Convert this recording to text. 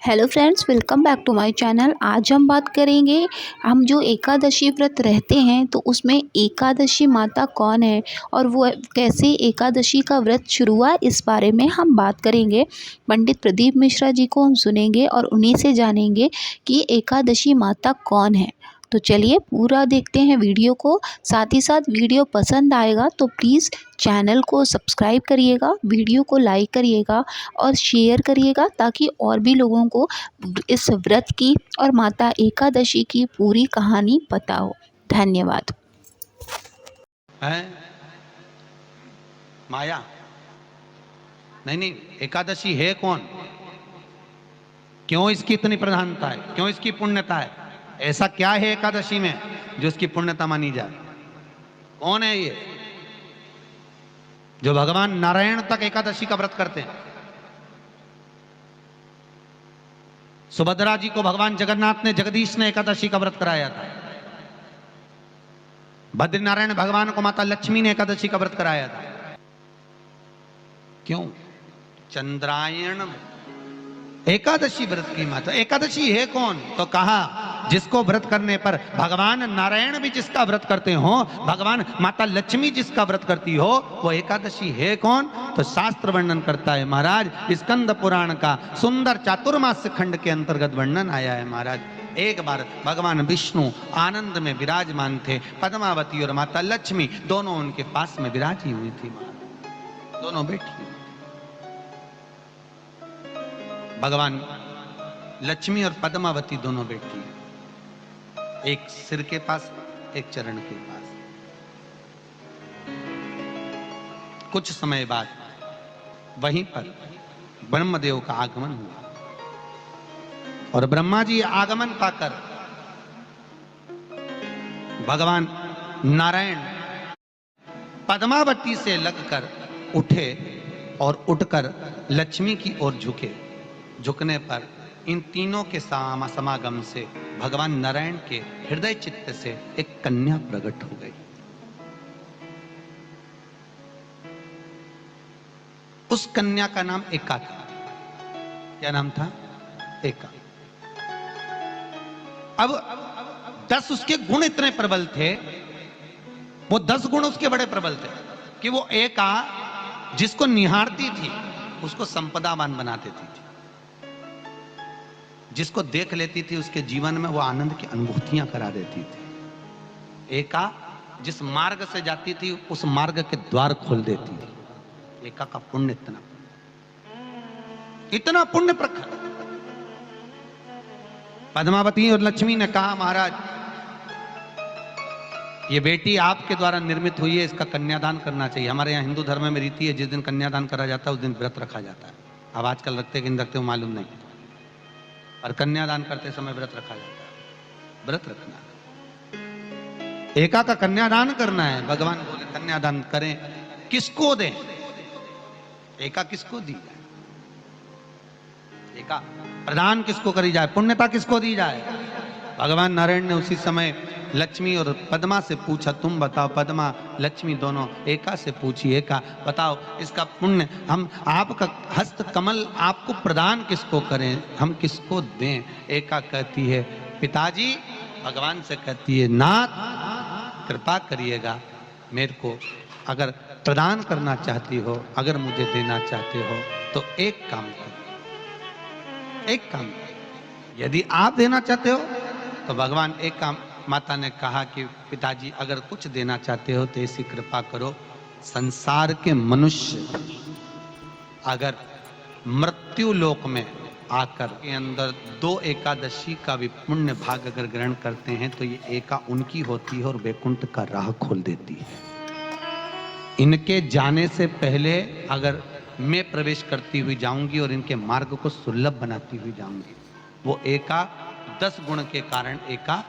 Hello friends, welcome back to my channel. आज हम बात करेंगे, हम जो एकादशी व्रत रहते हैं तो उसमें एकादशी माता कौन है और वो कैसे एकादशी का व्रत शुरू हुआ, इस बारे में हम बात करेंगे। पंडित प्रदीप मिश्रा जी को हम सुनेंगे और उन्हीं से जानेंगे कि एकादशी माता कौन है। तो चलिए पूरा देखते हैं वीडियो को। साथ ही साथ वीडियो पसंद आएगा तो प्लीज़ चैनल को सब्सक्राइब करिएगा, वीडियो को लाइक करिएगा और शेयर करिएगा ताकि और भी लोगों को इस व्रत की और माता एकादशी की पूरी कहानी पता हो। धन्यवाद। है माया नहीं, एकादशी है कौन? क्यों इसकी इतनी प्रधानता है? क्यों इसकी पुण्यता है? ऐसा क्या है एकादशी में जो इसकी पुण्यता मानी जाए? कौन है ये जो भगवान नारायण तक एकादशी का व्रत करते हैं? सुभद्रा जी को भगवान जगन्नाथ ने, जगदीश ने एकादशी का व्रत कराया था। बद्रीनारायण भगवान को माता लक्ष्मी ने एकादशी का व्रत कराया था। क्यों? चंद्रायण एकादशी व्रत की माता। एकादशी है कौन? तो कहा जिसको व्रत करने पर भगवान नारायण भी जिसका व्रत करते हो, भगवान माता लक्ष्मी जिसका व्रत करती हो, वो एकादशी है कौन? तो शास्त्र वर्णन करता है महाराज। स्कंद पुराण का सुंदर चातुर्मास्य खंड के अंतर्गत वर्णन आया है महाराज। एक बार भगवान विष्णु आनंद में विराजमान थे। पद्मावती और माता लक्ष्मी दोनों उनके पास में विराजी हुई थी। दोनों बैठी। भगवान लक्ष्मी और पद्मावती दोनों बैठी, एक सिर के पास, एक चरण के पास। कुछ समय बाद वहीं पर ब्रह्मदेव का आगमन हुआ और ब्रह्मा जी आगमन पाकर भगवान नारायण पद्मावती से लगकर उठे और उठकर लक्ष्मी की ओर झुके। झुकने पर इन तीनों के समागम से भगवान नारायण के हृदय चित्त से एक कन्या प्रकट हो गई। उस कन्या का नाम एका था। क्या नाम था? एका। अब 10 उसके गुण इतने प्रबल थे, वो 10 गुण उसके बड़े प्रबल थे कि वो एका जिसको निहारती थी उसको संपदावान बना देती थी। जिसको देख लेती थी उसके जीवन में वो आनंद की अनुभूतियां करा देती थी। एका जिस मार्ग से जाती थी उस मार्ग के द्वार खोल देती थी। एका का पुण्य इतना पुण्य प्रखर। पद्मावती और लक्ष्मी ने कहा, महाराज ये बेटी आपके द्वारा निर्मित हुई है, इसका कन्यादान करना चाहिए। हमारे यहाँ हिंदू धर्म में रीति है, जिस दिन कन्यादान करा जाता है उस दिन व्रत रखा जाता है। अब आजकल रखते कि नहीं रखते हो मालूम नहीं, और कन्यादान करते समय व्रत रखा जाता है। व्रत रखना, एका का कन्यादान करना है। भगवान बोले कन्यादान करें, किसको दें? एका किसको दी जाए? एका प्रदान किसको करी जाए? पुण्यता किसको दी जाए? भगवान नारायण ने उसी समय लक्ष्मी और पद्मा से पूछा, तुम बताओ। पद्मा लक्ष्मी दोनों एका से पूछी, एका बताओ इसका पुण्य, हम आपका हस्त कमल आपको प्रदान किसको करें, हम किसको दें? एका कहती है पिताजी। भगवान से कहती है नाथ कृपा करिएगा, मेरे को अगर प्रदान करना चाहती हो, अगर मुझे देना चाहते हो तो एक काम करो, एक काम करो। यदि आप देना चाहते हो तो भगवान एक काम, माता ने कहा कि पिताजी अगर कुछ देना चाहते हो तो ऐसी कृपा करो, संसार के मनुष्य अगर मृत्यु लोक में आकर के अंदर 2 एकादशी का भी पुण्य भाग अगर ग्रहण करते हैं तो ये एका उनकी होती है और वैकुंठ का राह खोल देती है। इनके जाने से पहले अगर मैं प्रवेश करती हुई जाऊंगी और इनके मार्ग को सुलभ बनाती हुई जाऊंगी। वो एका 10 गुण के कारण एका